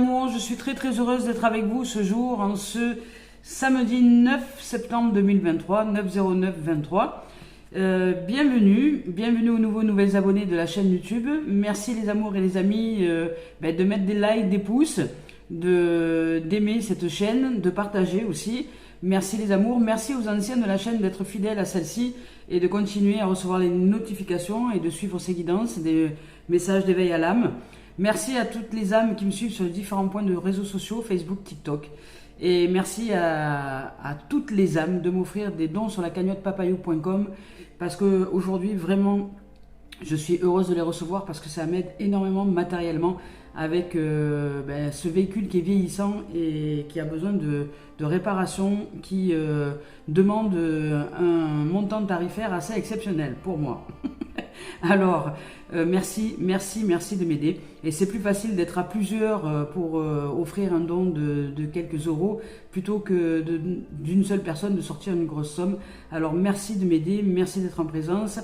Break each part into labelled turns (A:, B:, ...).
A: amours, je suis très heureuse d'être avec vous ce jour, en ce samedi 9 septembre 2023, 9/09/23. Bienvenue aux nouvelles abonnés de la chaîne YouTube. Merci les amours et les amis de mettre des likes, des pouces, d'aimer cette chaîne, de partager aussi. Merci les amours, merci aux anciens de la chaîne d'être fidèles à celle-ci et de continuer à recevoir les notifications et de suivre ces guidances, des messages d'éveil à l'âme. Merci à toutes les âmes qui me suivent sur les différents points de réseaux sociaux, Facebook, TikTok. Et merci à toutes les âmes de m'offrir des dons sur la cagnotte papayou.com parce que aujourd'hui vraiment je suis heureuse de les recevoir parce que ça m'aide énormément matériellement avec ce véhicule qui est vieillissant et qui a besoin de réparation, qui demande un montant tarifaire assez exceptionnel pour moi. Alors, merci de m'aider. Et c'est plus facile d'être à plusieurs pour offrir un don de quelques euros plutôt que d'une seule personne de sortir une grosse somme. Alors, merci de m'aider, merci d'être en présence.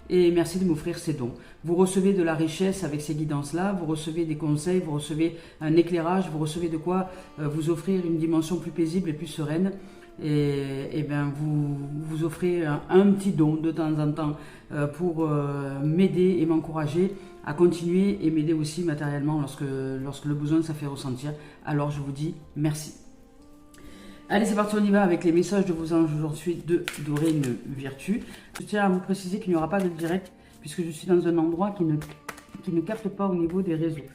A: Et merci de m'offrir ces dons. Vous recevez de la richesse avec ces guidances-là, vous recevez des conseils, vous recevez un éclairage, vous recevez de quoi vous offrir une dimension plus paisible et plus sereine. Et bien vous offrez un petit don de temps en temps pour m'aider et m'encourager à continuer et m'aider aussi matériellement lorsque le besoin ça fait ressentir. Alors je vous dis merci. Allez, c'est parti, on y va avec les messages de vos anges aujourd'hui de Dorine Virtue. Je tiens à vous préciser qu'il n'y aura pas de direct puisque je suis dans un endroit qui ne capte pas au niveau des réseaux.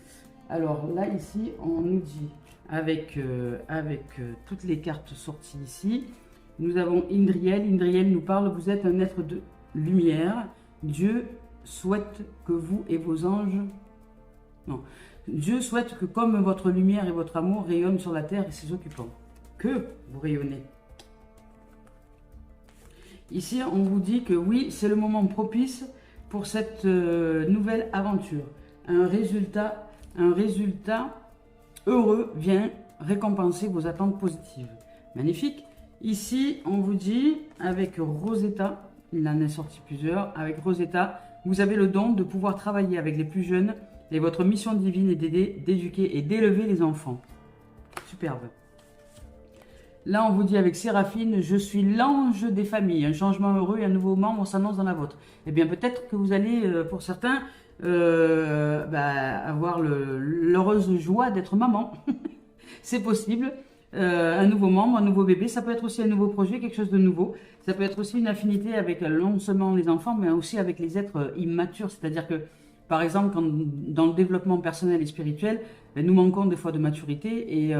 A: Alors là, ici, on nous dit, avec toutes les cartes sorties ici, nous avons Indriel. Indriel nous parle, vous êtes un être de lumière. Dieu souhaite que vous et vos anges... Non. Dieu souhaite que comme votre lumière et votre amour rayonnent sur la terre et ses occupants. Que vous rayonnez. Ici, on vous dit que oui, c'est le moment propice pour cette nouvelle aventure. Un résultat heureux vient récompenser vos attentes positives. Magnifique. Ici, on vous dit, avec Rosetta, il en est sorti plusieurs, avec Rosetta, vous avez le don de pouvoir travailler avec les plus jeunes et votre mission divine est d'aider, d'éduquer et d'élever les enfants. Superbe. Là, on vous dit avec Séraphine, je suis l'ange des familles. Un changement heureux et un nouveau membre s'annonce dans la vôtre. Eh bien, peut-être que vous allez, pour certains, avoir l'heureuse joie d'être maman. C'est possible. Un nouveau membre, un nouveau bébé. Ça peut être aussi un nouveau projet, quelque chose de nouveau. Ça peut être aussi une affinité avec non seulement les enfants, mais aussi avec les êtres immatures. C'est-à-dire que, par exemple, dans le développement personnel et spirituel, nous manquons des fois de maturité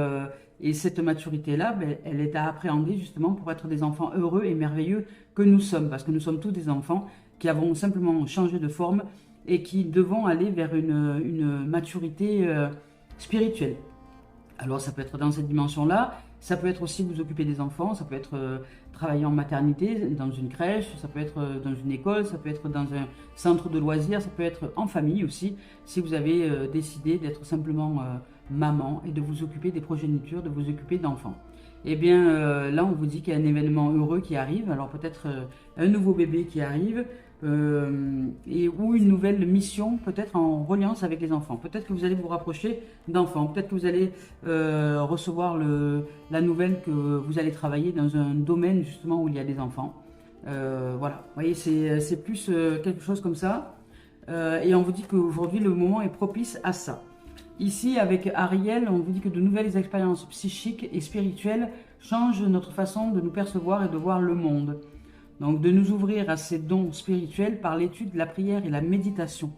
A: et cette maturité-là, elle est à appréhender justement pour être des enfants heureux et merveilleux que nous sommes. Parce que nous sommes tous des enfants qui avons simplement changé de forme et qui devons aller vers une maturité spirituelle. Alors ça peut être dans cette dimension-là, ça peut être aussi vous occuper des enfants, ça peut être travailler en maternité, dans une crèche, ça peut être dans une école, ça peut être dans un centre de loisirs, ça peut être en famille aussi, si vous avez décidé d'être simplement maman et de vous occuper des progénitures, de vous occuper d'enfants. Eh bien là on vous dit qu'il y a un événement heureux qui arrive, alors peut-être un nouveau bébé qui arrive, ou une nouvelle mission peut-être en reliance avec les enfants. Peut-être que vous allez vous rapprocher d'enfants, peut-être que vous allez recevoir la nouvelle que vous allez travailler dans un domaine justement où il y a des enfants. Voilà, vous voyez, c'est plus quelque chose comme ça. Et on vous dit qu'aujourd'hui le moment est propice à ça. Ici avec Ariel, on vous dit que de nouvelles expériences psychiques et spirituelles changent notre façon de nous percevoir et de voir le monde. Donc de nous ouvrir à ces dons spirituels par l'étude, la prière et la méditation.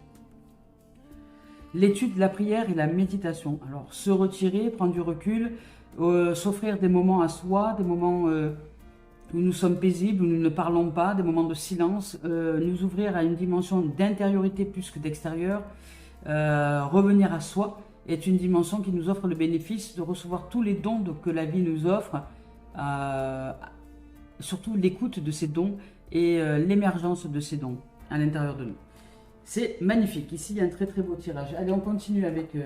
A: L'étude, la prière et la méditation. Alors se retirer, prendre du recul, s'offrir des moments à soi, des moments où nous sommes paisibles, où nous ne parlons pas, des moments de silence, nous ouvrir à une dimension d'intériorité plus que d'extérieur, revenir à soi est une dimension qui nous offre le bénéfice de recevoir tous les dons que la vie nous offre, surtout l'écoute de ces dons et l'émergence de ces dons à l'intérieur de nous. C'est magnifique. Ici, il y a un très beau tirage. Allez, on continue avec...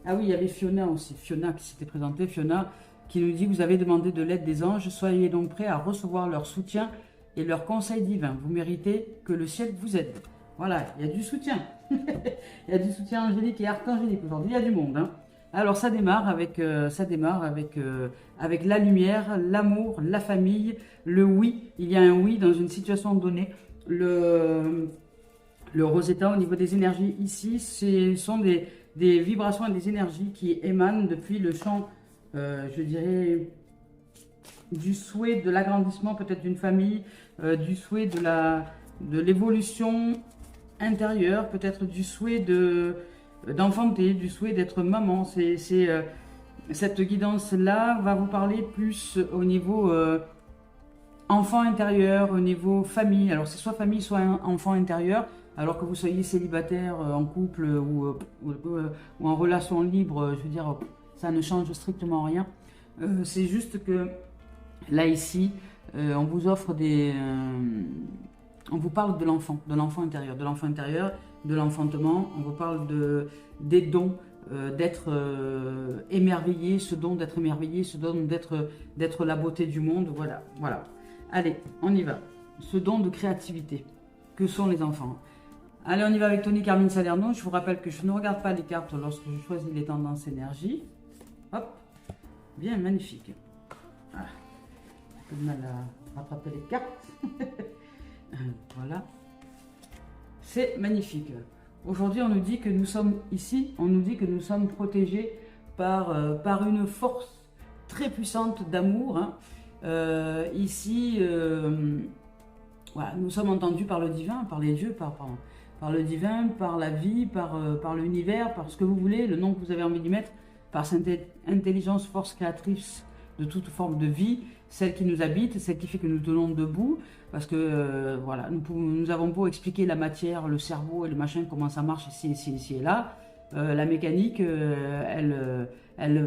A: Ah oui, il y avait Fiona aussi. Fiona qui s'était présentée. Fiona qui nous dit, vous avez demandé de l'aide des anges. Soyez donc prêts à recevoir leur soutien et leur conseil divin. Vous méritez que le ciel vous aide. Voilà, il y a du soutien. Il y a du soutien angélique et archangélique aujourd'hui. Il y a du monde. Hein. Alors ça démarre avec la lumière, l'amour, la famille, le oui. Il y a un oui dans une situation donnée. Le Rosetta au niveau des énergies ici, ce sont des vibrations et des énergies qui émanent depuis le champ, je dirais, du souhait de l'agrandissement peut-être d'une famille, du souhait de l'évolution intérieure, peut-être du souhait d'enfanter, du souhait d'être maman. Cette guidance-là va vous parler plus au niveau enfant intérieur, au niveau famille. Alors c'est soit famille, soit enfant intérieur. Alors que vous soyez célibataire, en couple ou en relation libre, je veux dire, ça ne change strictement rien. C'est juste que là, ici, on vous offre on vous parle de l'enfant intérieur, de l'enfantement. On vous parle des dons, d'être émerveillé, ce don d'être émerveillé, ce don d'être la beauté du monde. Voilà, voilà. Allez, on y va. Ce don de créativité, que sont les enfants. Allez, on y va avec Tony Carmine Salerno. Je vous rappelle que je ne regarde pas les cartes lorsque je choisis les tendances énergie. Hop, bien, magnifique. Ah, un peu de mal à rattraper les cartes. Voilà. C'est magnifique. Aujourd'hui, on nous dit que nous sommes ici, on nous dit que nous sommes protégés par une force très puissante d'amour. Hein. Ici, voilà, nous sommes entendus par le divin, par les dieux, par le divin, par la vie, par l'univers, par ce que vous voulez, le nom que vous avez envie d'y mettre, par cette intelligence, force créatrice de toute forme de vie, celle qui nous habite, celle qui fait que nous tenons debout, parce que voilà, nous avons beau expliquer la matière, le cerveau et le machin, comment ça marche ici et là, la mécanique,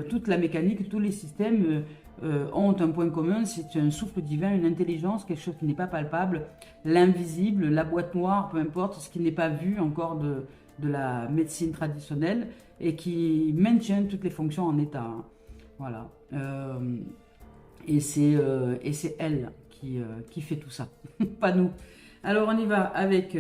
A: toute la mécanique, tous les systèmes ont un point commun, c'est un souffle divin, une intelligence, quelque chose qui n'est pas palpable, l'invisible, la boîte noire, peu importe, ce qui n'est pas vu encore de la médecine traditionnelle et qui maintient toutes les fonctions en état. Hein. Voilà. Et c'est elle qui fait tout ça, pas nous. Alors on y va avec,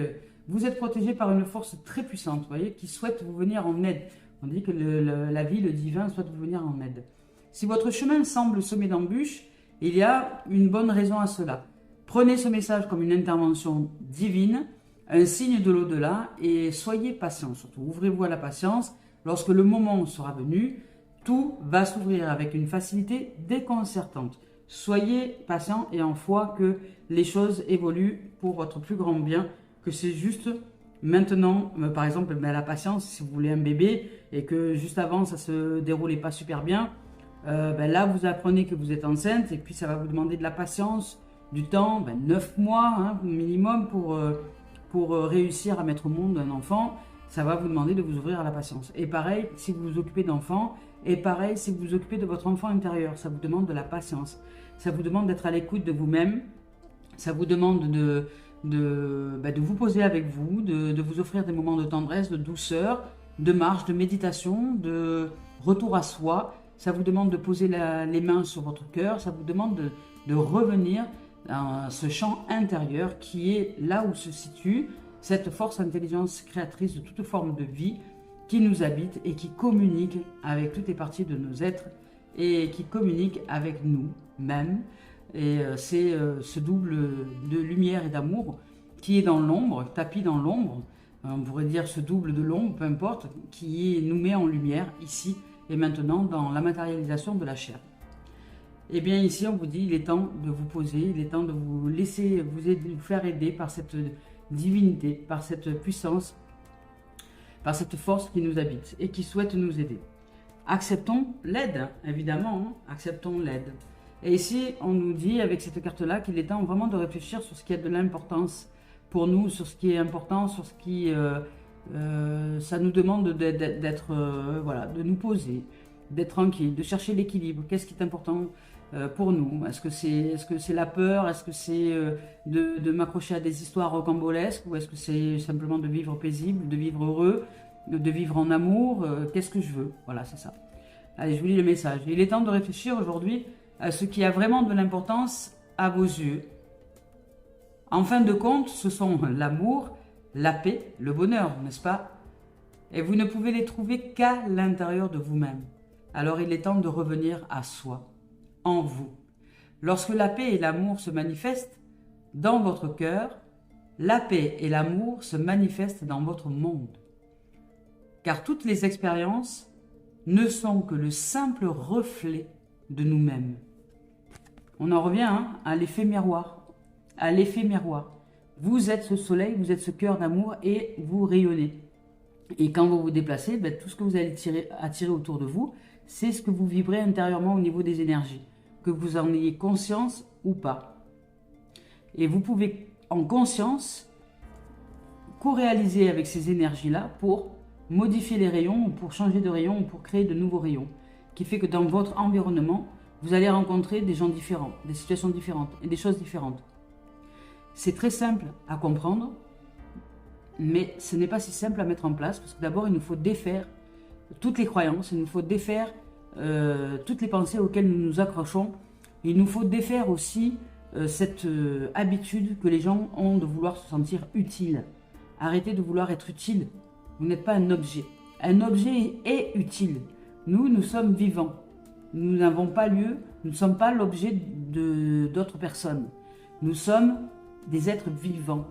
A: vous êtes protégé par une force très puissante, vous voyez, qui souhaite vous venir en aide. On dit que la vie, le divin souhaite vous venir en aide. Si votre chemin semble semé d'embûches, il y a une bonne raison à cela. Prenez ce message comme une intervention divine, un signe de l'au-delà, et soyez patient, surtout ouvrez-vous à la patience. Lorsque le moment sera venu, tout va s'ouvrir avec une facilité déconcertante. Soyez patient et en foi que les choses évoluent pour votre plus grand bien, que c'est juste maintenant, par exemple, la patience, si vous voulez un bébé et que juste avant ça se déroulait pas super bien, là vous apprenez que vous êtes enceinte et puis ça va vous demander de la patience, du temps, 9 mois hein, minimum pour réussir à mettre au monde un enfant. Ça va vous demander de vous ouvrir à la patience. Et pareil, si vous vous occupez d'enfants, et pareil, si vous vous occupez de votre enfant intérieur, ça vous demande de la patience. Ça vous demande d'être à l'écoute de vous-même. Ça vous demande de vous poser avec vous, de vous offrir des moments de tendresse, de douceur, de marche, de méditation, de retour à soi. Ça vous demande de poser les mains sur votre cœur. Ça vous demande de revenir dans ce champ intérieur qui est là où se situe cette force intelligence créatrice de toute forme de vie qui nous habite et qui communique avec toutes les parties de nos êtres et qui communique avec nous-mêmes. Et c'est ce double de lumière et d'amour qui est dans l'ombre, tapis dans l'ombre, on pourrait dire ce double de l'ombre, peu importe, qui nous met en lumière ici et maintenant dans la matérialisation de la chair. Et bien ici on vous dit il est temps de vous poser, il est temps de vous laisser vous faire aider par cette divinité, par cette puissance, par cette force qui nous habite et qui souhaite nous aider. Acceptons l'aide, évidemment, hein, acceptons l'aide. Et ici, on nous dit avec cette carte-là qu'il est temps vraiment de réfléchir sur ce qui a de l'importance pour nous, sur ce qui est important, sur ce qui... ça nous demande d'être, voilà, de nous poser, d'être tranquille, de chercher l'équilibre. Qu'est-ce qui est important pour nous? Est-ce que c'est la peur? Est-ce que c'est de m'accrocher à des histoires rocambolesques? Ou est-ce que c'est simplement de vivre paisible, de vivre heureux, de vivre en amour? Qu'est-ce que je veux? Voilà, c'est ça. Allez, je vous lis le message. Il est temps de réfléchir aujourd'hui à ce qui a vraiment de l'importance à vos yeux. En fin de compte, ce sont l'amour, la paix, le bonheur, n'est-ce pas? Et vous ne pouvez les trouver qu'à l'intérieur de vous-même. alors il est temps de revenir à soi, en vous. Lorsque la paix et l'amour se manifestent dans votre cœur, la paix et l'amour se manifestent dans votre monde. Car toutes les expériences ne sont que le simple reflet de nous-mêmes. On en revient à l'effet miroir. À l'effet miroir. Vous êtes ce soleil, vous êtes ce cœur d'amour et vous rayonnez. Et quand vous vous déplacez, tout ce que vous allez attirer autour de vous, c'est ce que vous vibrez intérieurement au niveau des énergies. Que vous en ayez conscience ou pas. Et vous pouvez, en conscience, co-réaliser avec ces énergies-là pour modifier les rayons, ou pour changer de rayon, ou pour créer de nouveaux rayons. Qui fait que dans votre environnement, vous allez rencontrer des gens différents, des situations différentes et des choses différentes. C'est très simple à comprendre, mais ce n'est pas si simple à mettre en place, parce que d'abord, il nous faut défaire toutes les croyances, il nous faut défaire toutes les pensées auxquelles nous nous accrochons. Il nous faut défaire aussi cette habitude que les gens ont de vouloir se sentir utiles. Arrêtez de vouloir être utile. Vous n'êtes pas un objet. Un objet est utile. Nous sommes vivants. Nous n'avons pas lieu, nous ne sommes pas l'objet d'autres personnes. Nous sommes des êtres vivants.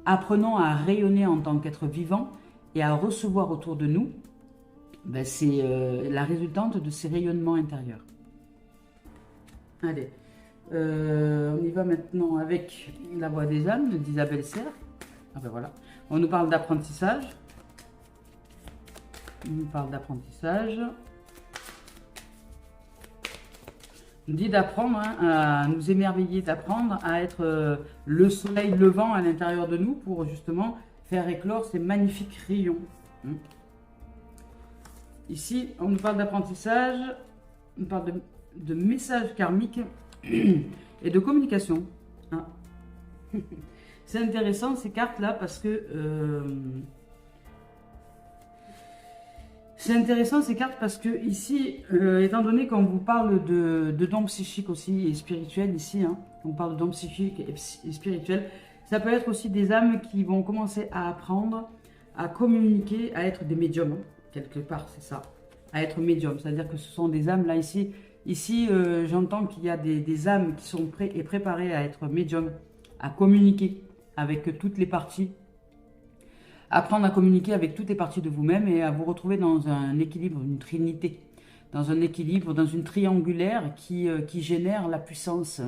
A: Apprenons à rayonner en tant qu'être vivant et à recevoir autour de nous. C'est la résultante de ces rayonnements intérieurs. Allez, on y va maintenant avec la voix des âmes d'Isabelle Serre. Voilà. On nous parle d'apprentissage. On nous parle d'apprentissage. On dit d'apprendre à nous émerveiller, d'apprendre à être le soleil levant à l'intérieur de nous pour justement faire éclore ces magnifiques rayons. Ici, on nous parle d'apprentissage, on parle de messages karmiques et de communication. C'est intéressant ces cartes-là parce que... C'est intéressant ces cartes parce que ici, étant donné qu'on vous parle de dons psychiques aussi et spirituels ici, on parle de dons psychiques et spirituels, ça peut être aussi des âmes qui vont commencer à apprendre, à communiquer, à être des médiums, quelque part c'est ça, à être médium, c'est-à-dire que ce sont des âmes là ici, j'entends qu'il y a des âmes qui sont prêtes et préparées à être médiums, à communiquer avec toutes les parties. Apprendre à communiquer avec toutes les parties de vous-même et à vous retrouver dans un équilibre, une trinité, dans un équilibre, dans une triangulaire qui génère la puissance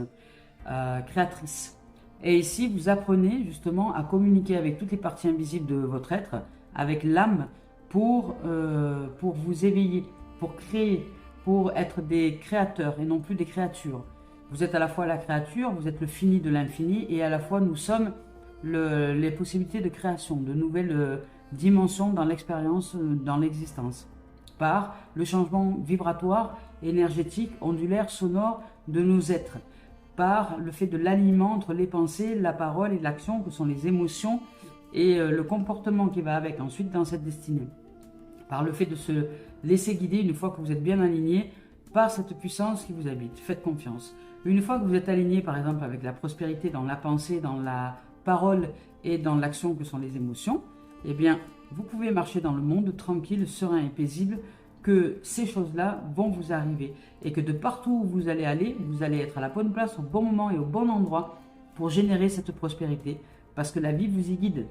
A: créatrice. Et ici, vous apprenez justement à communiquer avec toutes les parties invisibles de votre être, avec l'âme, pour vous éveiller, pour créer, pour être des créateurs et non plus des créatures. Vous êtes à la fois la créature, vous êtes le fini de l'infini et à la fois nous sommes les possibilités de création, de nouvelles dimensions dans l'expérience, dans l'existence, par le changement vibratoire, énergétique, ondulaire, sonore de nos êtres, par le fait de l'alignement entre les pensées, la parole et l'action, que sont les émotions, et le comportement qui va avec ensuite dans cette destinée. Par le fait de se laisser guider une fois que vous êtes bien aligné par cette puissance qui vous habite. Faites confiance. Une fois que vous êtes aligné par exemple avec la prospérité dans la pensée, dans la parole et dans l'action que sont les émotions, eh bien, vous pouvez marcher dans le monde tranquille, serein et paisible, que ces choses-là vont vous arriver et que de partout où vous allez aller, vous allez être à la bonne place, au bon moment et au bon endroit pour générer cette prospérité parce que la vie vous y guide.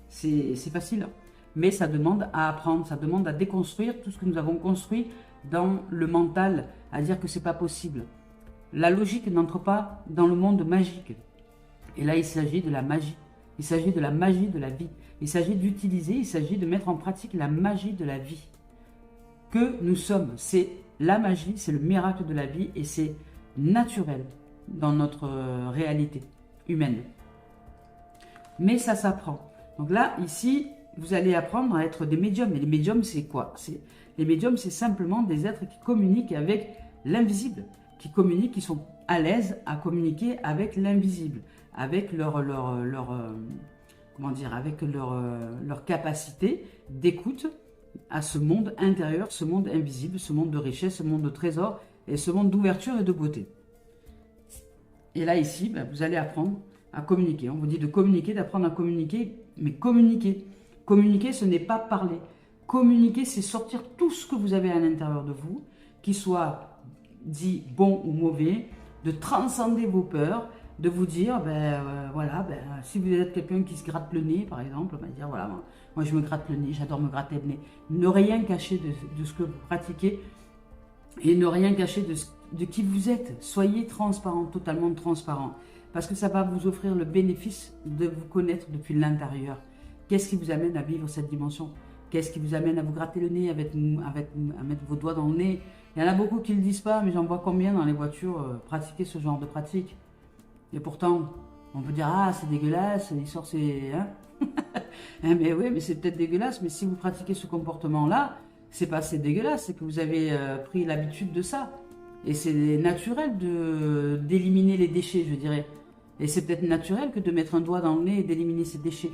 A: C'est facile, mais ça demande à apprendre, ça demande à déconstruire tout ce que nous avons construit dans le mental, à dire que c'est pas possible. La logique n'entre pas dans le monde magique. Et là, il s'agit de la magie. Il s'agit de la magie de la vie. Il s'agit d'utiliser, il s'agit de mettre en pratique la magie de la vie. Que nous sommes, c'est la magie, c'est le miracle de la vie et c'est naturel dans notre réalité humaine. Mais ça s'apprend. Donc là, ici, vous allez apprendre à être des médiums. Et les médiums, c'est quoi? Les médiums, c'est simplement des êtres qui communiquent avec l'invisible, qui communiquent, qui sont à l'aise à communiquer avec l'invisible, avec leur capacité d'écoute à ce monde intérieur, ce monde invisible, ce monde de richesse, ce monde de trésor et ce monde d'ouverture et de beauté. Et là, ici, vous allez apprendre à communiquer. On vous dit de communiquer, d'apprendre à communiquer, mais communiquer. Communiquer, ce n'est pas parler. Communiquer, c'est sortir tout ce que vous avez à l'intérieur de vous, qu'il soit dit bon ou mauvais, de transcender vos peurs, de vous dire, voilà, si vous êtes quelqu'un qui se gratte le nez, par exemple, on va dire, voilà, moi je me gratte le nez, j'adore me gratter le nez. Ne rien cacher de ce que vous pratiquez et ne rien cacher de qui vous êtes. Soyez transparent, totalement transparent, parce que ça va vous offrir le bénéfice de vous connaître depuis l'intérieur. Qu'est-ce qui vous amène à vivre cette dimension? Qu'est-ce qui vous amène à vous gratter le nez, à mettre vos doigts dans le nez? Il y en a beaucoup qui ne le disent pas, mais j'en vois combien dans les voitures pratiquer ce genre de pratique. Et pourtant, on peut dire, ah, c'est dégueulasse, l'histoire c'est... Hein mais oui, mais c'est peut-être dégueulasse, mais si vous pratiquez ce comportement-là, c'est pas assez dégueulasse, c'est que vous avez pris l'habitude de ça. Et c'est naturel d'éliminer les déchets, je dirais. Et c'est peut-être naturel que de mettre un doigt dans le nez et d'éliminer ces déchets.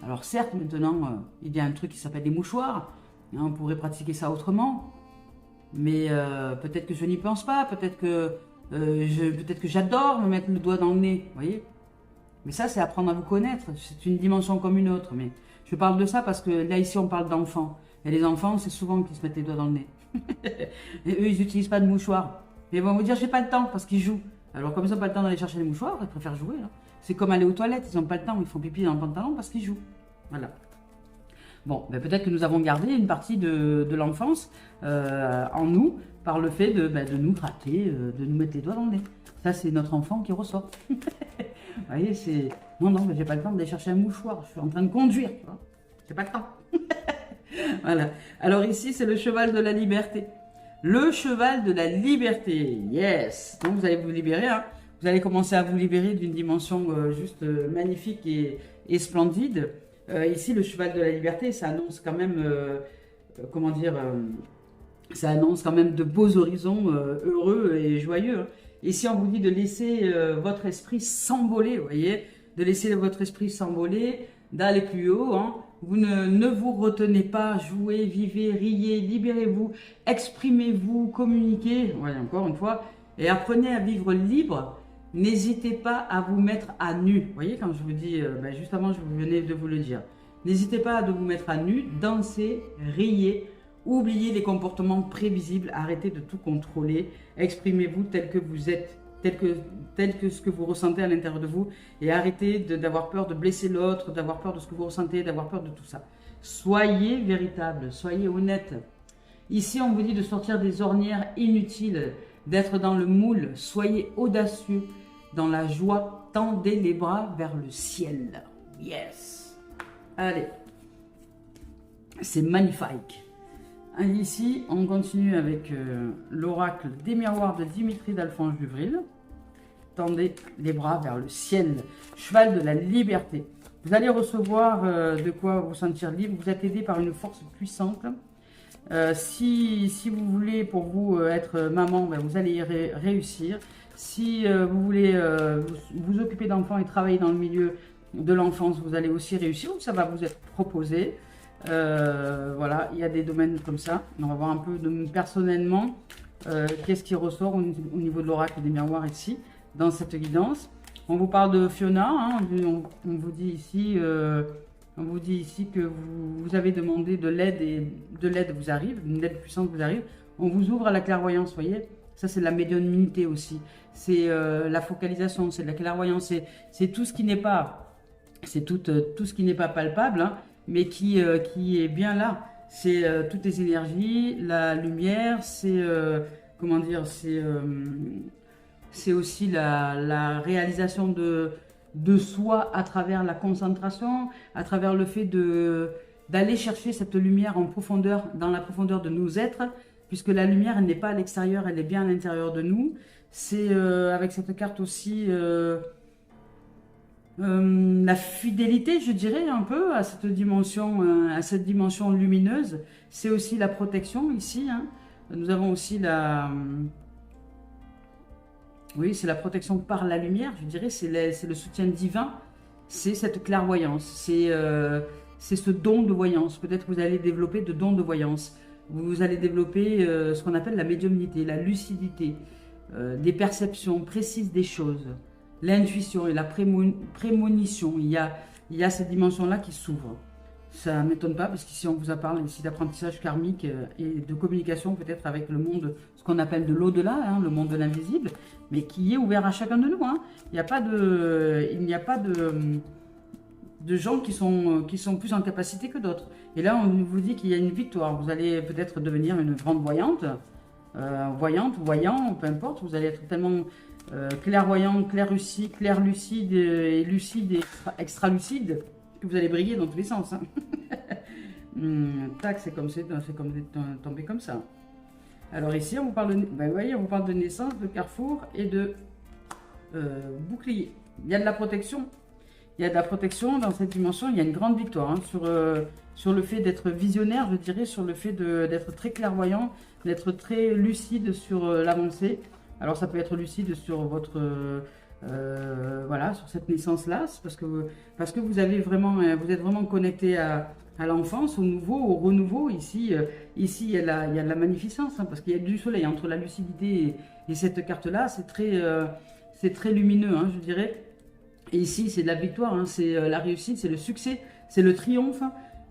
A: Alors certes, maintenant, il y a un truc qui s'appelle les mouchoirs. Hein, on pourrait pratiquer ça autrement. Mais peut-être que je n'y pense pas. Peut-être que j'adore me mettre le doigt dans le nez. Vous voyez? Mais ça, c'est apprendre à vous connaître. C'est une dimension comme une autre. Mais je parle de ça parce que là, ici, on parle d'enfants. Et les enfants, c'est souvent qu'ils se mettent les doigts dans le nez. Et eux, ils n'utilisent pas de mouchoirs. Mais ils vont vous dire, j'ai pas le temps parce qu'ils jouent. Alors comme ils n'ont pas le temps d'aller chercher les mouchoirs, ils préfèrent jouer. Hein. C'est comme aller aux toilettes, ils n'ont pas le temps, ils font pipi dans le pantalon parce qu'ils jouent. Voilà. Bon, peut-être que nous avons gardé une partie de l'enfance en nous par le fait de nous gratter, de nous mettre les doigts dans le nez. Ça, c'est notre enfant qui ressort. Vous voyez, c'est... Non, j'ai pas le temps d'aller chercher un mouchoir, je suis en train de conduire. J'ai pas le temps. Voilà. Alors ici, c'est le cheval de la liberté. Le cheval de la liberté, yes. Donc vous allez vous libérer, hein. Vous allez commencer à vous libérer d'une dimension juste magnifique et splendide. Ici, le cheval de la liberté, ça annonce quand même, ça annonce quand même de beaux horizons heureux et joyeux. Hein. Ici, on vous dit de laisser votre esprit s'envoler, vous voyez, de laisser votre esprit s'envoler, d'aller plus haut. Hein. Vous ne vous retenez pas, jouez, vivez, riez, libérez-vous, exprimez-vous, communiquez, voilà, encore une fois, et apprenez à vivre libre. N'hésitez pas à vous mettre à nu. Vous voyez, quand je vous dis, juste avant, je venais de vous le dire. N'hésitez pas à vous mettre à nu, dansez, riez, oubliez les comportements prévisibles, arrêtez de tout contrôler, exprimez-vous tel que vous êtes, tel que ce que vous ressentez à l'intérieur de vous, et arrêtez d'avoir peur de blesser l'autre, d'avoir peur de ce que vous ressentez, d'avoir peur de tout ça. Soyez véritable, soyez honnête. Ici, on vous dit de sortir des ornières inutiles, d'être dans le moule, soyez audacieux. Dans la joie, tendez les bras vers le ciel. Yes. Allez. C'est magnifique. Ici, on continue avec l'oracle des miroirs de Dimitri d'Alphonse Duvril. Tendez les bras vers le ciel. Cheval de la liberté. Vous allez recevoir de quoi vous sentir libre. Vous êtes aidé par une force puissante. Si vous voulez, pour vous, être maman, vous allez y réussir. Si vous voulez vous occuper d'enfants et travailler dans le milieu de l'enfance, vous allez aussi réussir. Ça va vous être proposé. Voilà, il y a des domaines comme ça. On va voir un peu personnellement qu'est-ce qui ressort au niveau de l'oracle des miroirs ici, dans cette guidance. On vous parle de Fiona. Hein, on vous dit ici que vous avez demandé de l'aide et de l'aide vous arrive, une aide puissante vous arrive. On vous ouvre à la clairvoyance, vous voyez. Ça, c'est de la médiumnité aussi. C'est la focalisation, c'est de la clairvoyance. C'est tout ce qui n'est pas, tout ce qui n'est pas palpable, hein, mais qui est bien là. C'est toutes les énergies, la lumière, c'est comment dire, c'est aussi la réalisation de soi à travers la concentration, à travers le fait d'aller chercher cette lumière en profondeur, dans la profondeur de nos êtres, puisque la lumière, elle n'est pas à l'extérieur, elle est bien à l'intérieur de nous. C'est avec cette carte aussi la fidélité, je dirais, un peu à cette dimension lumineuse. C'est aussi la protection ici. Hein. Nous avons aussi oui, c'est la protection par la lumière, je dirais, c'est le soutien divin, c'est cette clairvoyance, c'est ce don de voyance. Peut-être que vous allez développer de dons de voyance. Vous allez développer ce qu'on appelle la médiumnité, la lucidité, des perceptions précises des choses, l'intuition et la prémonition. Il y a cette dimension-là qui s'ouvre. Ça ne m'étonne pas parce qu'ici on vous a parlé ici d'apprentissage karmique et de communication peut-être avec le monde, ce qu'on appelle de l'au-delà, hein, le monde de l'invisible, mais qui est ouvert à chacun de nous. Hein. Il n'y a pas de gens qui sont plus en capacité que d'autres. Et là on vous dit qu'il y a une victoire. Vous allez peut-être devenir une grande voyante, voyant, peu importe. Vous allez être tellement clairvoyant, clair-lucide et lucide et extra-lucide que vous allez briller dans tous les sens. Hein. Tac, c'est comme tombé comme ça. Alors ici, on vous parle vous voyez, on vous parle de naissance, de carrefour et de bouclier. Il y a de la protection. Il y a de la protection dans cette dimension. Il y a une grande victoire hein, sur le fait d'être visionnaire, je dirais, sur le fait d'être très clairvoyant, d'être très lucide sur l'avancée. Alors ça peut être lucide sur votre voilà, sur cette naissance-là, parce que vous êtes vraiment connecté à l'enfance, au nouveau, au renouveau. Ici, il y a de la magnificence, hein, parce qu'il y a du soleil entre la lucidité et cette carte-là. C'est très lumineux, hein, je dirais. Et ici, c'est de la victoire, hein, c'est la réussite, c'est le succès, c'est le triomphe,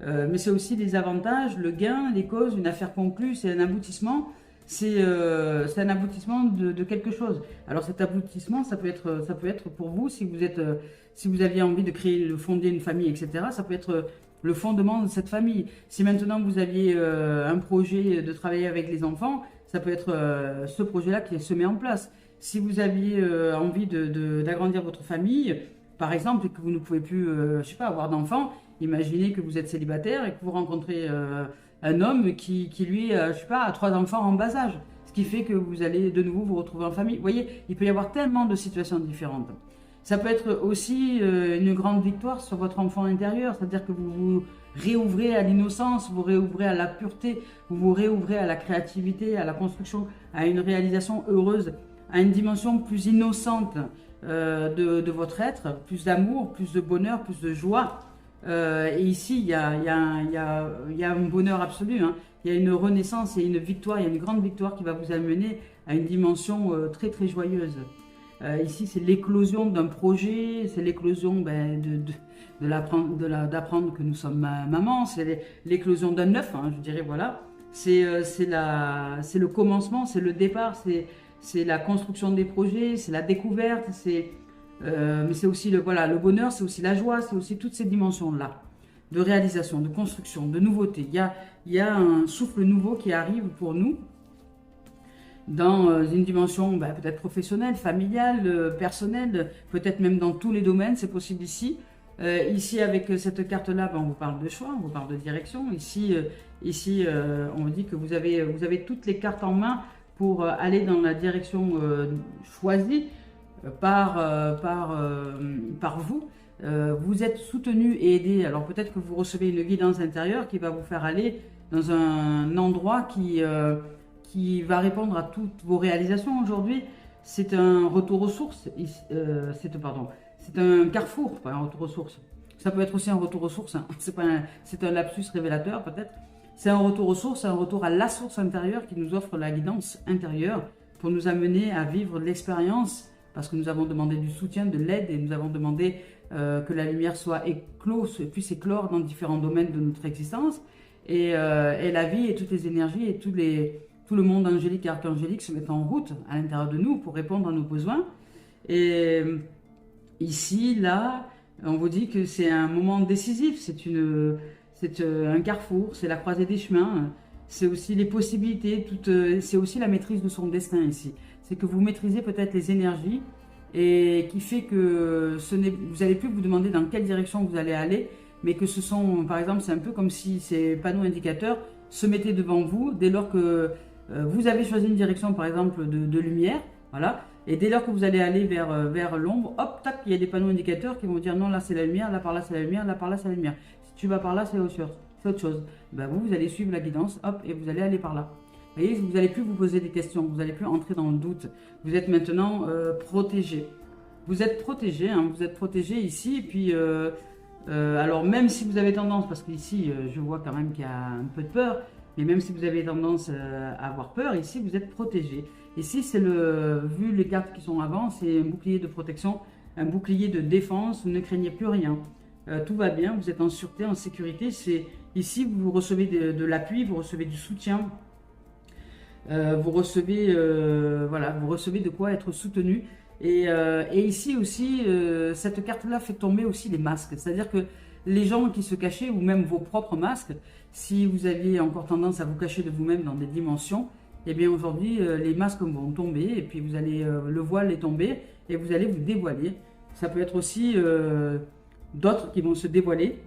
A: mais c'est aussi les avantages, le gain, les causes, une affaire conclue, c'est un aboutissement. C'est un aboutissement de quelque chose. Alors cet aboutissement, ça peut être pour vous, si vous aviez envie de fonder une famille, etc. Ça peut être le fondement de cette famille. Si maintenant vous aviez un projet de travailler avec les enfants, ça peut être ce projet-là qui se met en place. Si vous aviez envie d'agrandir votre famille, par exemple, et que vous ne pouvez plus, je sais pas, avoir d'enfants, imaginez que vous êtes célibataire et que vous rencontrez un homme qui lui, je sais pas, a 3 enfants en bas âge. Ce qui fait que vous allez de nouveau vous retrouver en famille. Vous voyez, il peut y avoir tellement de situations différentes. Ça peut être aussi une grande victoire sur votre enfant intérieur, c'est-à-dire que vous vous réouvrez à l'innocence, vous réouvrez à la pureté, vous vous réouvrez à la créativité, à la construction, à une réalisation heureuse, à une dimension plus innocente de votre être, plus d'amour, plus de bonheur, plus de joie. Et ici, il y a un bonheur absolu, hein. Il y a une renaissance et une victoire, il y a une grande victoire qui va vous amener à une dimension très très joyeuse. Ici, c'est l'éclosion d'un projet, c'est l'éclosion d'apprendre que nous sommes maman, c'est l'éclosion d'un œuf, hein, je dirais, voilà. C'est le commencement, c'est le départ, c'est la construction des projets, c'est la découverte, mais c'est aussi le bonheur, c'est aussi la joie, c'est aussi toutes ces dimensions-là, de réalisation, de construction, de nouveauté. Il y a un souffle nouveau qui arrive pour nous, dans une dimension peut-être professionnelle, familiale, personnelle, peut-être même dans tous les domaines, c'est possible ici. Ici, avec cette carte-là, on vous parle de choix, on vous parle de direction. Ici, on vous dit que vous avez toutes les cartes en main pour aller dans la direction choisie par vous. Vous êtes soutenu et aidé. Alors peut-être que vous recevez une guidance intérieure qui va vous faire aller dans un endroit qui va répondre à toutes vos réalisations aujourd'hui. C'est un retour aux sources, c'est un carrefour, pas un retour aux sources. Ça peut être aussi un retour aux sources, hein. C'est un lapsus révélateur peut-être. C'est un retour aux sources, un retour à la source intérieure qui nous offre la guidance intérieure pour nous amener à vivre l'expérience, parce que nous avons demandé du soutien, de l'aide, et nous avons demandé que la lumière soit éclose, puisse éclore dans différents domaines de notre existence. Et la vie et toutes les énergies et tout le monde angélique et archangélique se mettent en route à l'intérieur de nous pour répondre à nos besoins. Et ici, là, on vous dit que c'est un moment décisif, c'est un carrefour, c'est la croisée des chemins, c'est aussi les possibilités, c'est aussi la maîtrise de son destin ici. C'est que vous maîtrisez peut-être les énergies et qui fait que vous n'allez plus vous demander dans quelle direction vous allez aller, mais que ce sont, par exemple, c'est un peu comme si ces panneaux indicateurs se mettaient devant vous dès lors que vous avez choisi une direction, par exemple, de lumière, voilà, et dès lors que vous allez aller vers l'ombre, hop, tac, il y a des panneaux indicateurs qui vont vous dire non, là c'est la lumière, là par là c'est la lumière, là par là c'est la lumière. Si tu vas par là, c'est autre chose. Ben, vous allez suivre la guidance, hop, et vous allez aller par là. Vous voyez, vous n'allez plus vous poser des questions, vous n'allez plus entrer dans le doute. Vous êtes maintenant protégé. Vous êtes protégé, hein, vous êtes protégé ici, et puis alors même si vous avez tendance, parce qu'ici je vois quand même qu'il y a un peu de peur, mais même si vous avez tendance à avoir peur, ici vous êtes protégé. Ici c'est vu les cartes qui sont avant, c'est un bouclier de protection, un bouclier de défense, vous ne craignez plus rien. tout va bien, vous êtes en sûreté, en sécurité. Ici, vous recevez de l'appui, vous recevez du soutien, vous recevez, voilà, vous recevez de quoi être soutenu. Et ici aussi, cette carte-là fait tomber aussi les masques. C'est-à-dire que les gens qui se cachaient, ou même vos propres masques, si vous aviez encore tendance à vous cacher de vous-même dans des dimensions, eh bien aujourd'hui, les masques vont tomber, et puis vous allez, le voile est tombé, et vous allez vous dévoiler. Ça peut être aussi d'autres qui vont se dévoiler,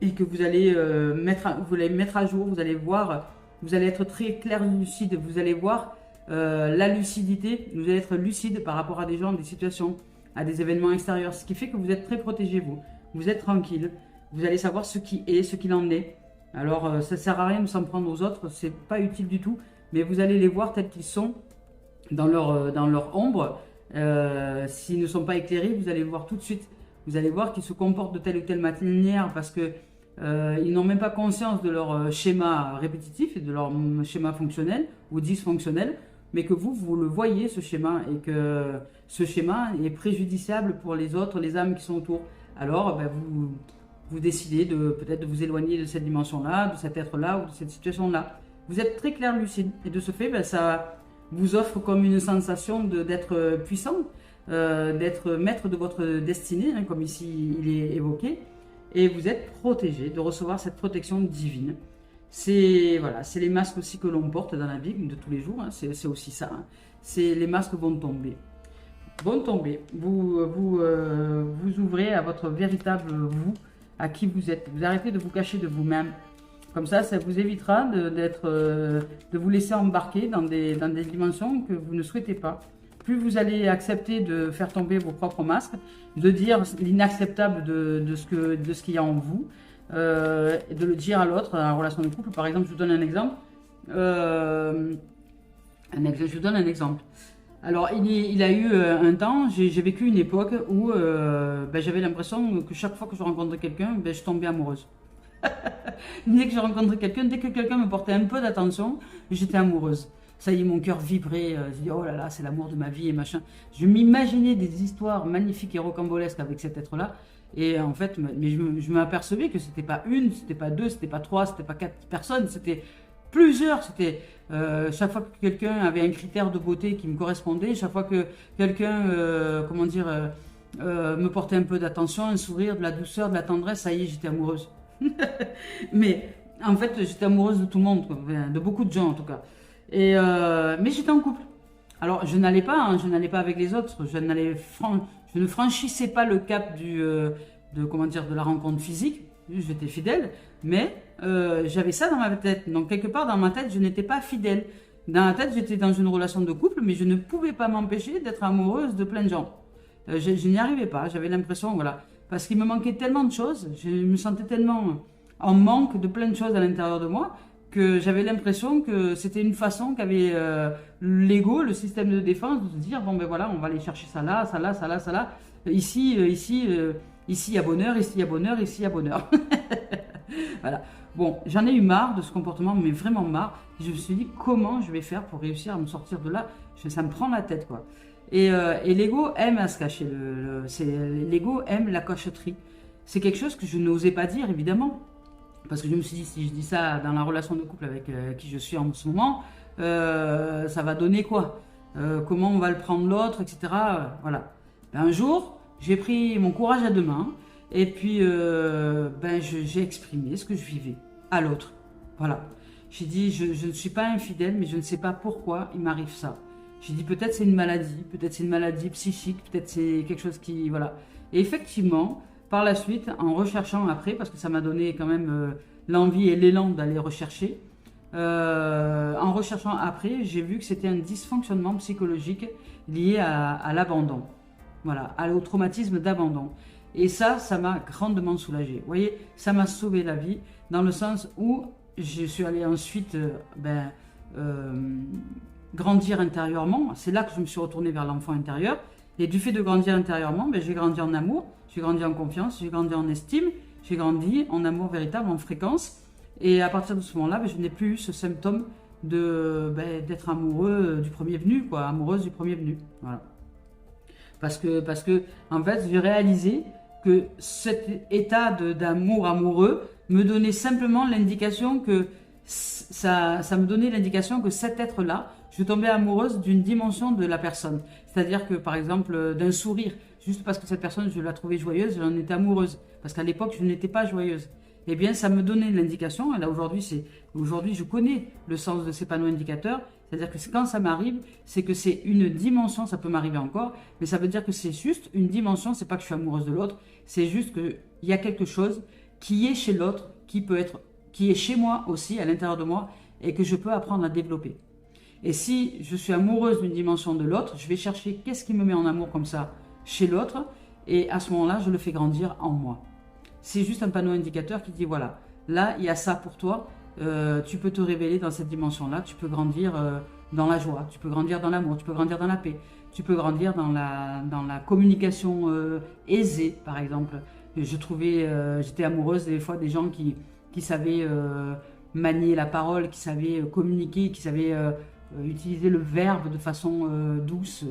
A: et que vous allez, mettre à jour, vous allez voir, vous allez être très clair, lucide, vous allez voir la lucidité, vous allez être lucide par rapport à des gens, des situations, à des événements extérieurs, ce qui fait que vous êtes très protégé, vous êtes tranquille, vous allez savoir ce qui est, ce qu'il en est. Alors ça ne sert à rien de s'en prendre aux autres, c'est pas utile du tout, mais vous allez les voir tels qu'ils sont dans leur ombre. S'ils ne sont pas éclairés, vous allez le voir tout de suite. Vous allez voir qu'ils se comportent de telle ou telle manière parce que ils n'ont même pas conscience de leur schéma répétitif et de leur schéma fonctionnel ou dysfonctionnel, mais que vous le voyez, ce schéma, et que ce schéma est préjudiciable pour les autres, les âmes qui sont autour. Alors, ben, vous décidez peut-être de vous éloigner de cette dimension-là, de cet être-là ou de cette situation-là. Vous êtes très clair, lucide. Et de ce fait, ben, ça vous offre comme une sensation d'être puissant, d'être maître de votre destinée, hein, comme ici il est évoqué. Et vous êtes protégé, de recevoir cette protection divine. C'est voilà, c'est les masques aussi que l'on porte dans la vie de tous les jours, hein, c'est aussi ça. Hein. Les masques vont tomber. Vont tomber. Vous ouvrez à votre véritable vous, à qui vous êtes. Vous arrêtez de vous cacher de vous-même. Comme ça vous évitera de vous laisser embarquer dans des dimensions que vous ne souhaitez pas. Plus vous allez accepter de faire tomber vos propres masques, de dire l'inacceptable de ce qu'il y a en vous, et de le dire à l'autre, en relation de couple. Par exemple, je vous donne un exemple. Je vous donne un exemple. Alors, il a eu un temps, j'ai vécu une époque où j'avais l'impression que chaque fois que je rencontrais quelqu'un, je tombais amoureuse. Dès que je rencontrais quelqu'un, dès que quelqu'un me portait un peu d'attention, j'étais amoureuse. Ça y est, mon cœur vibrait. Je dis, oh là là, c'est l'amour de ma vie et machin. Je m'imaginais des histoires magnifiques et rocambolesques avec cet être-là. Et en fait, mais je m'apercevais que c'était pas une, c'était pas deux, c'était pas trois, c'était pas quatre personnes, c'était plusieurs. C'était chaque fois que quelqu'un avait un critère de beauté qui me correspondait, chaque fois que quelqu'un, me portait un peu d'attention, un sourire, de la douceur, de la tendresse, ça y est, j'étais amoureuse. Mais en fait, j'étais amoureuse de tout le monde, de beaucoup de gens en tout cas. Mais j'étais en couple. Alors je n'allais pas avec les autres. Je ne franchissais pas le cap de la rencontre physique. J'étais fidèle, mais j'avais ça dans ma tête. Donc quelque part dans ma tête, je n'étais pas fidèle. Dans ma tête, j'étais dans une relation de couple, mais je ne pouvais pas m'empêcher d'être amoureuse de plein de gens. Je n'y arrivais pas. J'avais l'impression, voilà, parce qu'il me manquait tellement de choses. Je me sentais tellement en manque de plein de choses à l'intérieur de moi, que j'avais l'impression que c'était une façon qu'avait l'ego, le système de défense, de se dire, bon ben voilà, on va aller chercher ça là, ça là, ça là, ça là. Ici, il y a bonheur, ici il y a bonheur, ici il y a bonheur. Voilà. Bon, j'en ai eu marre de ce comportement, mais vraiment marre. Et je me suis dit, comment je vais faire pour réussir à me sortir de là? Ça me prend la tête, quoi. Et l'ego aime à se cacher. L'ego aime la cacheterie. C'est quelque chose que je n'osais pas dire, évidemment. Parce que je me suis dit, si je dis ça dans la relation de couple avec qui je suis en ce moment, ça va donner quoi? Comment on va le prendre l'autre, etc. Voilà. Un jour, j'ai pris mon courage à deux mains et puis j'ai exprimé ce que je vivais à l'autre. Voilà. J'ai dit, je ne suis pas infidèle, mais je ne sais pas pourquoi il m'arrive ça. J'ai dit, peut-être c'est une maladie psychique, peut-être c'est quelque chose qui... Voilà. Et effectivement... Par la suite, en recherchant après, parce que ça m'a donné quand même l'envie et l'élan d'aller rechercher, en recherchant après, j'ai vu que c'était un dysfonctionnement psychologique lié à l'abandon. Voilà, au traumatisme d'abandon. Et ça m'a grandement soulagée. Vous voyez, ça m'a sauvé la vie, dans le sens où je suis allée ensuite grandir intérieurement. C'est là que je me suis retournée vers l'enfant intérieur. Et du fait de grandir intérieurement, j'ai grandi en amour, j'ai grandi en confiance, j'ai grandi en estime, j'ai grandi en amour véritable, en fréquence. Et à partir de ce moment-là, je n'ai plus eu ce symptôme d'être amoureux du premier venu, amoureuse du premier venu. Voilà. Parce que en fait, j'ai réalisé que cet état d'amour amoureux me donnait simplement l'indication que ça me donnait l'indication que cet être-là, je tombais amoureuse d'une dimension de la personne. C'est-à-dire que, par exemple, d'un sourire, juste parce que cette personne, je la trouvais joyeuse, j'en étais amoureuse. Parce qu'à l'époque, je n'étais pas joyeuse. Eh bien, ça me donnait l'indication. Et là, aujourd'hui, je connais le sens de ces panneaux indicateurs. C'est-à-dire que quand ça m'arrive, c'est que c'est une dimension, ça peut m'arriver encore, mais ça veut dire que c'est juste une dimension, c'est pas que je suis amoureuse de l'autre, c'est juste qu'il y a quelque chose qui est chez l'autre, qui est chez moi aussi, à l'intérieur de moi, et que je peux apprendre à développer. Et si je suis amoureuse d'une dimension de l'autre, je vais chercher qu'est-ce qui me met en amour comme ça chez l'autre, et à ce moment-là, je le fais grandir en moi. C'est juste un panneau indicateur qui dit, voilà, là, il y a ça pour toi, tu peux te révéler dans cette dimension-là, tu peux grandir dans la joie, tu peux grandir dans l'amour, tu peux grandir dans la paix, tu peux grandir dans la communication aisée, par exemple. J'étais amoureuse des fois des gens qui savaient manier la parole, qui savaient communiquer, qui savaient utiliser le verbe de façon douce.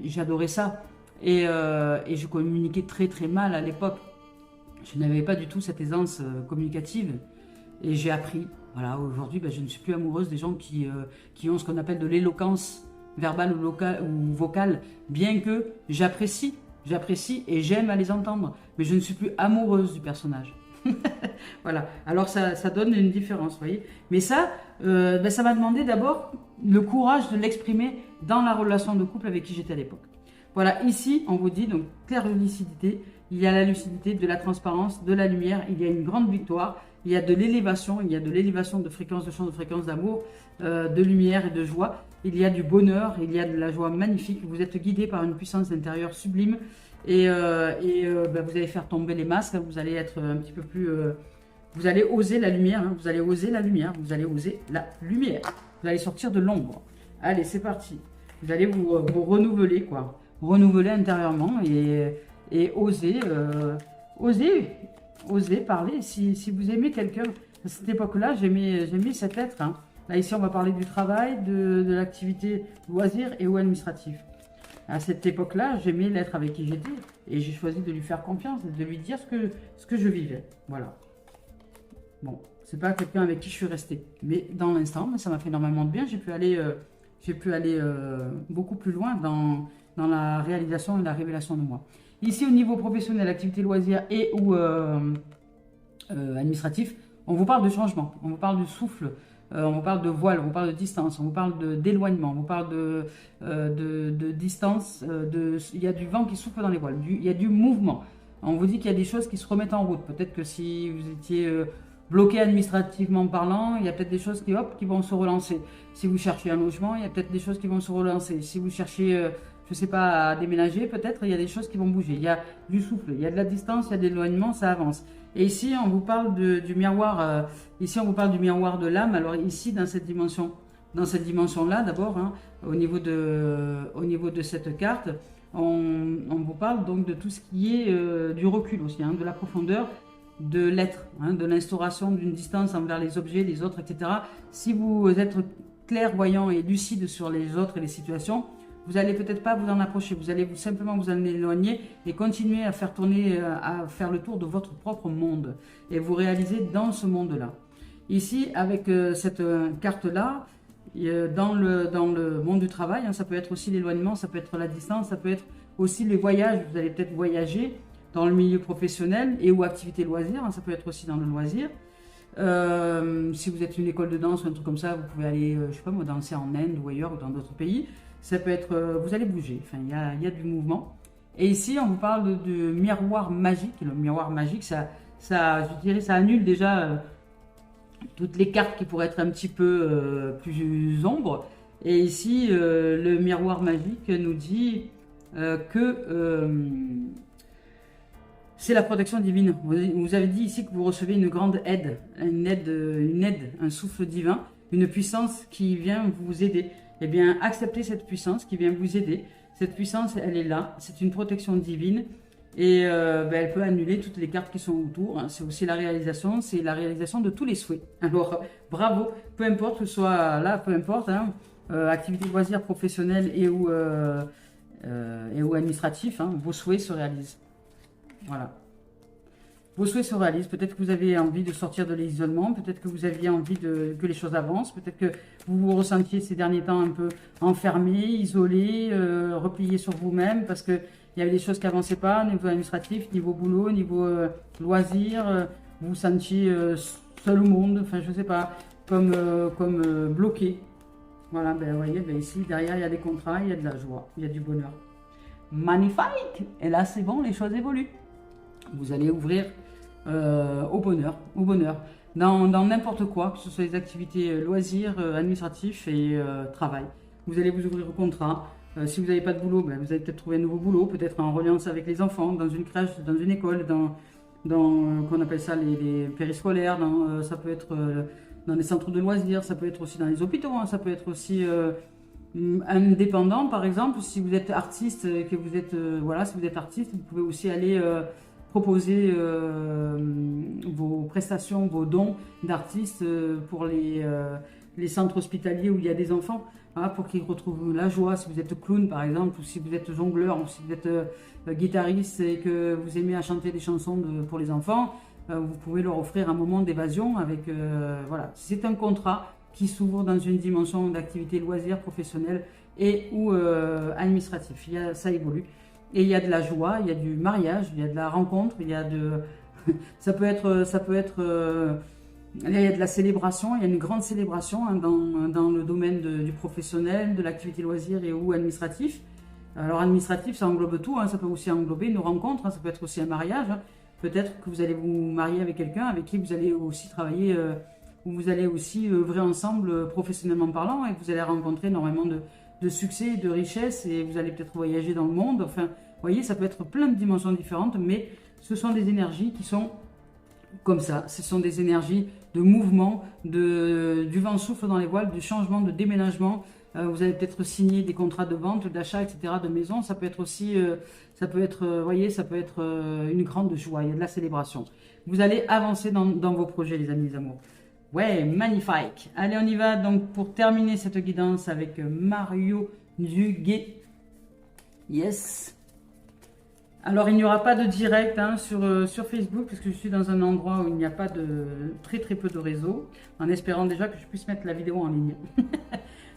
A: J'adorais ça. Et je communiquais très très mal à l'époque. Je n'avais pas du tout cette aisance communicative. Et j'ai appris. Voilà, aujourd'hui, je ne suis plus amoureuse des gens qui ont ce qu'on appelle de l'éloquence verbale ou vocale, bien que j'apprécie et j'aime à les entendre. Mais je ne suis plus amoureuse du personnage. Voilà, alors ça donne une différence, vous voyez. Mais ça m'a demandé d'abord le courage de l'exprimer dans la relation de couple avec qui j'étais à l'époque. Voilà, ici, on vous dit, donc, claire lucidité, il y a la lucidité, de la transparence, de la lumière, il y a une grande victoire, il y a de l'élévation, de fréquence de chant, de fréquence d'amour, de lumière et de joie, il y a du bonheur, il y a de la joie magnifique, vous êtes guidé par une puissance intérieure sublime, et vous allez faire tomber les masques, vous allez être un petit peu plus... vous allez oser la lumière, hein, vous allez oser la lumière, vous allez oser la lumière, vous allez sortir de l'ombre. Allez, c'est parti. Vous allez vous renouveler, quoi. Renouveler intérieurement et oser parler. Si vous aimez quelqu'un, à cette époque-là, j'aimais cet être. Hein. Là, ici, on va parler du travail, de l'activité loisir et ou administratif. À cette époque-là, j'aimais l'être avec qui j'étais et j'ai choisi de lui faire confiance, de lui dire ce que je vivais. Voilà. Bon, c'est pas quelqu'un avec qui je suis restée, mais dans l'instant, ça m'a fait énormément de bien. J'ai pu aller beaucoup plus loin dans la réalisation et la révélation de moi. Ici, au niveau professionnel, activité loisir et ou administratif, on vous parle de changement, on vous parle du souffle, on vous parle de voile, on vous parle de distance, on vous parle d'éloignement, on vous parle de distance, il y a du vent qui souffle dans les voiles, il y a du mouvement. On vous dit qu'il y a des choses qui se remettent en route. Peut-être que si vous étiez bloqué administrativement parlant, il y a peut-être des choses qui vont se relancer. Si vous cherchez un logement, il y a peut-être des choses qui vont se relancer. Si vous cherchez, je ne sais pas, à déménager, peut-être il y a des choses qui vont bouger. Il y a du souffle, il y a de la distance, il y a de l'éloignement, ça avance. Et ici, on vous parle du miroir. Ici, on vous parle du miroir de l'âme. Alors ici, dans cette dimension-là, d'abord, hein, au niveau de cette carte, on vous parle donc de tout ce qui est du recul aussi, hein, de la profondeur, de l'être, hein, de l'instauration d'une distance envers les objets, les autres, etc. Si vous êtes clairvoyant et lucide sur les autres et les situations, vous n'allez peut-être pas vous en approcher, vous allez simplement vous en éloigner et continuer à faire le tour de votre propre monde et vous réaliser dans ce monde-là. Ici, avec cette carte-là, dans le monde du travail, hein, ça peut être aussi l'éloignement, ça peut être la distance, ça peut être aussi les voyages. Vous allez peut-être voyager dans le milieu professionnel et ou activité loisir, hein, ça peut être aussi dans le loisir. Si vous êtes une école de danse ou un truc comme ça, vous pouvez aller, je sais pas moi, danser en Inde ou ailleurs ou dans d'autres pays. Ça peut être, vous allez bouger, enfin, il y a du mouvement. Et ici, on vous parle de miroir magique. Le miroir magique, je dirais, ça annule déjà toutes les cartes qui pourraient être un petit peu plus ombres. Et ici, le miroir magique nous dit que c'est la protection divine. Vous avez dit ici que vous recevez une grande aide, un souffle divin, une puissance qui vient vous aider. Eh bien, acceptez cette puissance qui vient vous aider. Cette puissance, elle est là. C'est une protection divine. Et elle peut annuler toutes les cartes qui sont autour. Hein. C'est aussi la réalisation. C'est la réalisation de tous les souhaits. Alors, bravo. Peu importe que ce soit là, peu importe. Hein, activité loisir professionnelle et ou administratif. Hein, vos souhaits se réalisent. Voilà. Vos souhaits se réalisent. Peut-être que vous avez envie de sortir de l'isolement. Peut-être que vous aviez envie que les choses avancent. Peut-être que vous vous ressentiez ces derniers temps un peu enfermé, isolé, replié sur vous-même parce qu'il y avait des choses qui n'avançaient pas au niveau administratif, niveau boulot, niveau loisirs. Vous vous sentiez seul au monde. Enfin, je ne sais pas, comme bloqué. Voilà, ben, vous voyez, ben, ici, derrière, il y a des contrats, il y a de la joie, il y a du bonheur. Magnifique! Et là, c'est bon, les choses évoluent. Vous allez ouvrir au bonheur, dans n'importe quoi, que ce soit les activités loisirs, administratifs et travail. Vous allez vous ouvrir au contrat. Si vous n'avez pas de boulot, ben, vous allez peut-être trouver un nouveau boulot, peut-être en reliance avec les enfants, dans une crèche, dans une école, qu'on appelle ça les périscolaires, ça peut être dans des centres de loisirs, ça peut être aussi dans les hôpitaux, hein, ça peut être aussi indépendant, par exemple. Si vous êtes artiste, que vous êtes, voilà, si vous êtes artiste, vous pouvez aussi aller proposer vos prestations, vos dons d'artistes pour les centres hospitaliers où il y a des enfants, hein, pour qu'ils retrouvent la joie. Si vous êtes clown par exemple, ou si vous êtes jongleur, ou si vous êtes guitariste et que vous aimez à chanter des chansons pour les enfants, vous pouvez leur offrir un moment d'évasion avec, voilà. C'est un contrat qui s'ouvre dans une dimension d'activité loisir, professionnelle et ou administratif. Ça évolue. Et il y a de la joie, il y a du mariage, il y a de la rencontre, il y a de... ça peut être... il y a de la célébration, il y a une grande célébration, hein, dans le domaine du professionnel, de l'activité loisir et ou administratif. Alors administratif, ça englobe tout, hein, ça peut aussi englober nos rencontres, hein, ça peut être aussi un mariage. Hein. Peut-être que vous allez vous marier avec quelqu'un avec qui vous allez aussi travailler, ou vous allez aussi œuvrer ensemble professionnellement parlant, et vous allez rencontrer énormément de succès et de richesse, et vous allez peut-être voyager dans le monde. Enfin, vous voyez, ça peut être plein de dimensions différentes, mais ce sont des énergies qui sont comme ça. Ce sont des énergies de mouvement, du vent souffle dans les voiles, du changement, de déménagement. Vous allez peut-être signer des contrats de vente, d'achat, etc., de maison. Ça peut être aussi, voyez, ça peut être une grande joie. Il y a de la célébration. Vous allez avancer dans vos projets, les amis, les amours. Ouais, magnifique. Allez, on y va donc pour terminer cette guidance avec Mario Duguay. Yes. Alors, il n'y aura pas de direct, hein, sur Facebook, parce que je suis dans un endroit où il n'y a pas très peu de réseau, en espérant déjà que je puisse mettre la vidéo en ligne.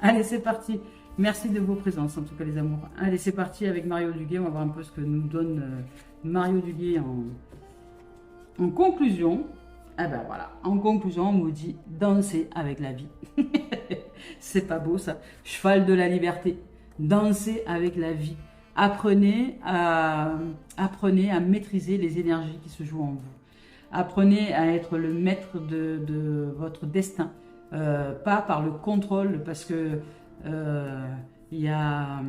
A: Allez, c'est parti. Merci de vos présences, en tout cas, les amours. Allez, c'est parti avec Mario Duguay. On va voir un peu ce que nous donne Mario Duguay en conclusion. Ah ben voilà, en conclusion, on nous dit danser avec la vie. C'est pas beau ça. Cheval de la liberté. Danser avec la vie. Apprenez à maîtriser les énergies qui se jouent en vous. Apprenez à être le maître de votre destin. Pas par le contrôle, parce que il y a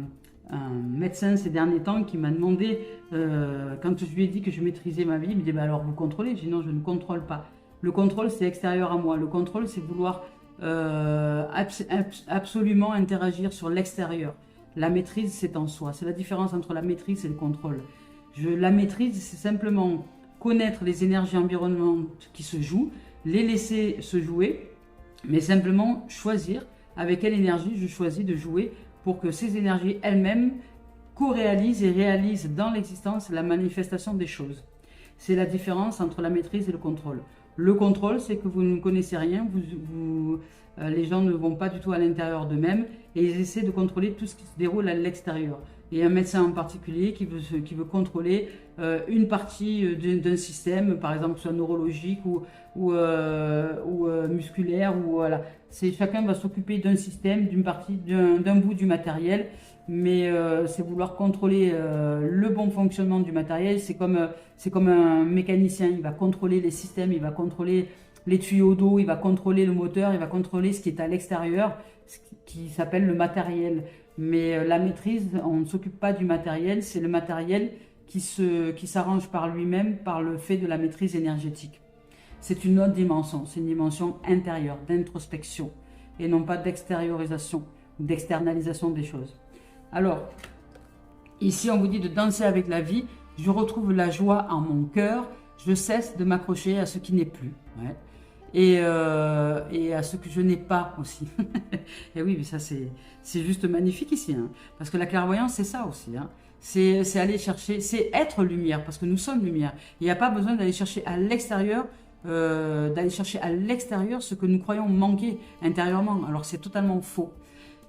A: un médecin ces derniers temps qui m'a demandé, quand je lui ai dit que je maîtrisais ma vie, il me dit bah alors vous contrôlez? Je dis non, je ne contrôle pas. Le contrôle, c'est extérieur à moi. Le contrôle, c'est vouloir absolument interagir sur l'extérieur. La maîtrise, c'est en soi. C'est la différence entre la maîtrise et le contrôle. La maîtrise, c'est simplement connaître les énergies environnantes qui se jouent, les laisser se jouer, mais simplement choisir avec quelle énergie je choisis de jouer pour que ces énergies elles-mêmes co-réalisent et réalisent dans l'existence la manifestation des choses. C'est la différence entre la maîtrise et le contrôle. Le contrôle, c'est que vous ne connaissez rien, les gens ne vont pas du tout à l'intérieur d'eux-mêmes et ils essaient de contrôler tout ce qui se déroule à l'extérieur. Et un médecin en particulier qui veut contrôler une partie d'un système, par exemple soit neurologique ou musculaire, ou voilà. Chacun va s'occuper d'un système, d'une partie, d'un bout du matériel, mais c'est vouloir contrôler le bon fonctionnement du matériel. C'est comme un mécanicien, il va contrôler les systèmes, il va contrôler les tuyaux d'eau, il va contrôler le moteur, il va contrôler ce qui est à l'extérieur, ce qui s'appelle le matériel. Mais la maîtrise, on ne s'occupe pas du matériel, c'est le matériel qui s'arrange par lui-même par le fait de la maîtrise énergétique. C'est une autre dimension, c'est une dimension intérieure, d'introspection, et non pas d'extériorisation ou d'externalisation des choses. Alors, ici on vous dit de danser avec la vie, je retrouve la joie en mon cœur, je cesse de m'accrocher à ce qui n'est plus. Ouais. Et à ce que je n'ai pas aussi. Et oui, mais ça c'est juste magnifique ici, hein, parce que la clairvoyance c'est ça aussi. Hein. c'est aller chercher, c'est être lumière, parce que nous sommes lumière. Il n'y a pas besoin d'aller chercher à l'extérieur, ce que nous croyons manquer intérieurement. Alors c'est totalement faux.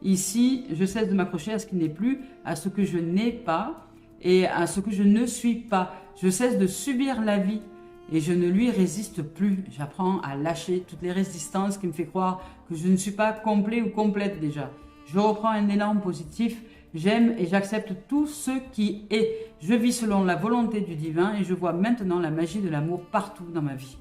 A: Ici, je cesse de m'accrocher à ce qui n'est plus, à ce que je n'ai pas et à ce que je ne suis pas. Je cesse de subir la vie et je ne lui résiste plus. J'apprends à lâcher toutes les résistances qui me font croire que je ne suis pas complet ou complète déjà. Je reprends un élan positif. J'aime et j'accepte tout ce qui est. Je vis selon la volonté du divin et je vois maintenant la magie de l'amour partout dans ma vie.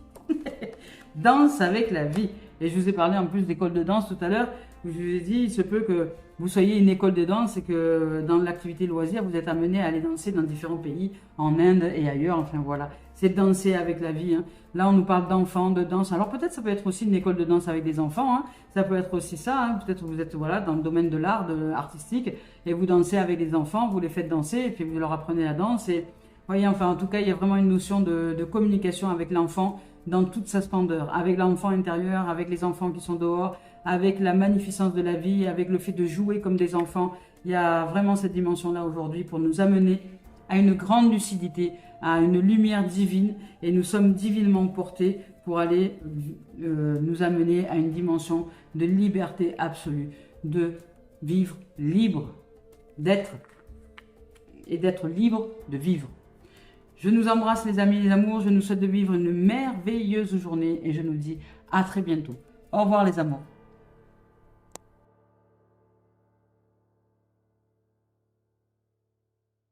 A: Danse avec la vie. Et je vous ai parlé en plus d'école de danse tout à l'heure. Je vous ai dit, il se peut que vous soyez une école de danse et que dans l'activité loisir, vous êtes amené à aller danser dans différents pays, en Inde et ailleurs. Enfin voilà, c'est danser avec la vie. Hein. Là, on nous parle d'enfants, de danse. Alors peut-être ça peut être aussi une école de danse avec des enfants. Hein. Ça peut être aussi ça. Hein. Peut-être que vous êtes voilà, dans le domaine de l'art artistique et vous dansez avec des enfants, vous les faites danser et puis vous leur apprenez la danse. Et voyez, enfin en tout cas, il y a vraiment une notion de communication avec l'enfant dans toute sa splendeur, avec l'enfant intérieur, avec les enfants qui sont dehors, avec la magnificence de la vie, avec le fait de jouer comme des enfants. Il y a vraiment cette dimension-là aujourd'hui pour nous amener à une grande lucidité, à une lumière divine, et nous sommes divinement portés pour aller nous amener à une dimension de liberté absolue, de vivre libre, d'être libre de vivre. Je nous embrasse les amis, les amours, je nous souhaite de vivre une merveilleuse journée et je nous dis à très bientôt. Au revoir les amours.